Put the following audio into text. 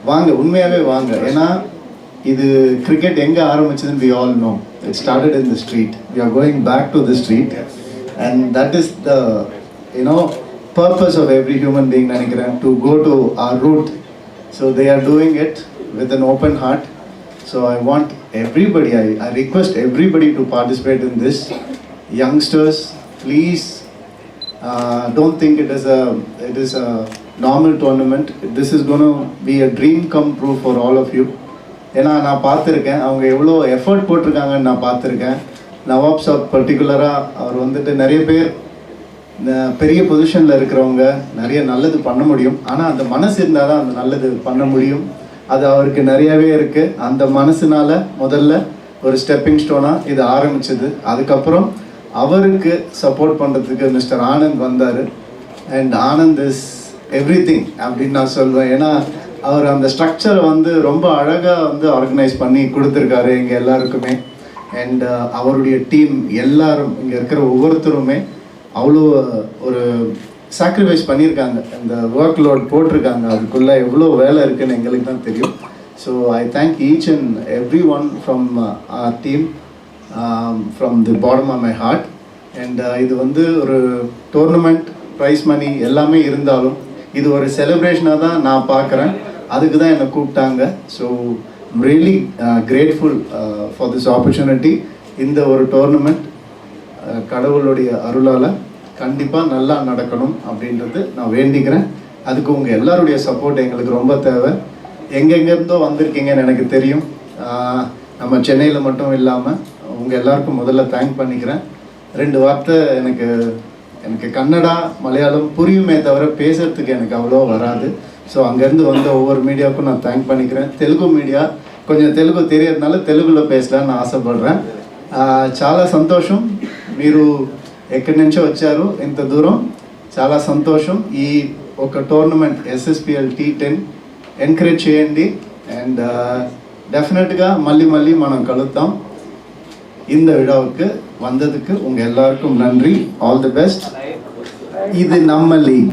வாங்க, உண்மையாகவே வாங்க. ஏன்னா இது கிரிக்கெட் எங்கே ஆரம்பிச்சதுன்னு we all know. It started in the street. We are going back to the street and that is the purpose of every human being, நினைக்கிறேன், to go to our root. So they are doing it with an open heart. So I want everybody, I request everybody to participate in this. Youngsters, please don't think it is a normal tournament. This is going to be a dream come true for all of you. ஏன்னா நான் பார்த்துருக்கேன் அவங்க எவ்வளோ effort போட்டிருக்காங்கன்னு நான் பார்த்துருக்கேன். நவாப் சாப் பர்டிகுலராக அவர் வந்துட்டு நிறைய பேர் பெரிய பொசிஷனில் இருக்கிறவங்க நிறைய நல்லது பண்ண முடியும். ஆனால் அந்த மனசு இருந்தால் தான் அந்த நல்லது பண்ண முடியும். அது அவருக்கு நிறையவே இருக்குது. அந்த மனசுனால முதல்ல ஒரு ஸ்டெப்பிங் ஸ்டோனாக இது ஆரம்பிச்சது. அதுக்கப்புறம் அவருக்கு சப்போர்ட் பண்ணுறதுக்கு மிஸ்டர் ஆனந்த் வந்தார். And Anand is every thing அப்படின்னு நான் சொல்வேன். ஏன்னா அவர் அந்த ஸ்ட்ரக்சரை வந்து ரொம்ப அழகாக வந்து ஆர்கனைஸ் பண்ணி கொடுத்துருக்காரு எங்கள் எல்லாருக்குமே. அண்ட் அவருடைய டீம் எல்லாரும் இங்கே இருக்கிற ஒவ்வொருத்தருமே அவ்வளோ ஒரு சாக்ரிஃபைஸ் பண்ணியிருக்காங்க. இந்த ஒர்க் லோட் போட்டிருக்காங்க. அதுக்குள்ளே எவ்வளோ வேலை இருக்குதுன்னு எங்களுக்கு தான் தெரியும். So I thank each and every one from our team from the bottom of my heart. And இது வந்து ஒரு டோர்னமெண்ட், ப்ரைஸ் மணி எல்லாமே இருந்தாலும் இது ஒரு செலிப்ரேஷனாக தான் நான் பார்க்குறேன். அதுக்கு தான் என்னை கூப்பிட்டாங்க. So I'm really grateful for this opportunity. இந்த ஒரு டோர்னமெண்ட் கடவுளுடைய அருளால் கண்டிப்பாக நல்லா நடக்கணும் அப்படின்றது நான் வேண்டிக்கிறேன். அதுக்கு உங்கள் எல்லாருடைய சப்போர்ட் எங்களுக்கு ரொம்ப தேவை. எங்கெங்கேருந்தோ வந்திருக்கீங்கன்னு எனக்கு தெரியும். நம்ம சென்னையில் மட்டும் இல்லாமல் உங்கள் எல்லாருக்கும் முதல்ல தேங்க் பண்ணிக்கிறேன். 2 வார்த்தை எனக்கு கன்னடா மலையாளம் புரியுமே தவிர பேசுறதுக்கு எனக்கு அவ்வளோ வராது. ஸோ அங்கேருந்து வந்த ஒவ்வொரு மீடியாவுக்கும் நான் தேங்க் பண்ணிக்கிறேன். தெலுங்கு மீடியா కొంచెం తెలుగు తెలియదుனால తెలుగులో పేసలాని ఆశపడ్డాను. చాలా సంతోషం మీరు ఎక్కడి నుంచో వచ్చారు ఇంత దూరం. చాలా సంతోషం. ఈ ఒక టోర్నమెంట్ SSPL T10 ఎంకరేజ్ చేయండి. అండ్ டெஃபினெட்டுగా మళ్ళీ మనం కలుద్దాం. இந்த விழாவுக்கு வந்ததுக்கு உங்கள் எல்லாருக்கும் நன்றி. All the best. இது நம்ம லீக்.